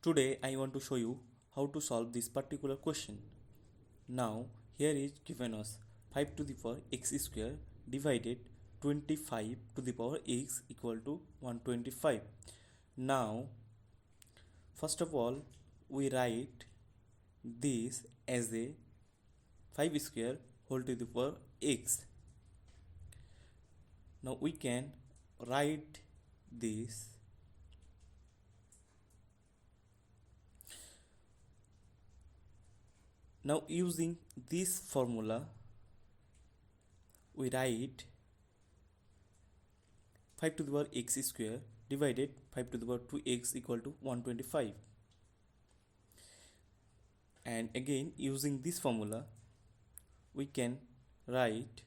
Today I want to show you how to solve this particular question. Now here is given us 5 to the power x square divided 25 to the power x equal to 125. Now first of all we write this as a 5 square whole to the power x. Now we can write this now using this formula we write 5 to the power x square divided 5 to the power 2x equal to 125, and again using this formula we can write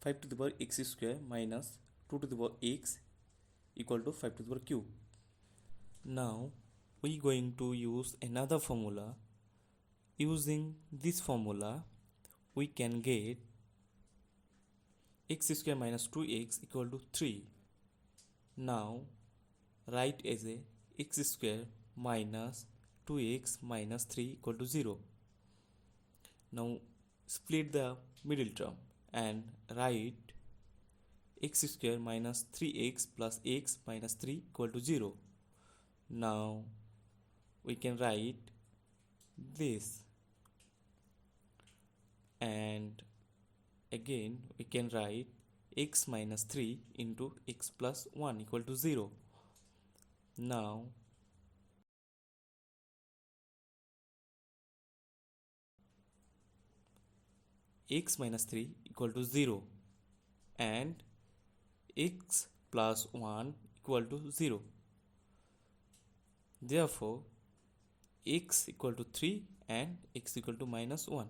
5 to the power x square minus 2 to the power x equal to 5 to the power cube. Now we going to use another formula. Using this formula we can get x square minus 2x equal to 3. Now write as a x square minus 2x minus 3 equal to 0. Now split the middle term and write x square minus 3x plus x minus 3 equal to 0. Now we can write this, and again we can write x minus 3 into x plus 1 equal to 0. Now x minus 3 equal to 0 and x plus 1 equal to 0. Therefore x equal to 3 and x equal to minus 1.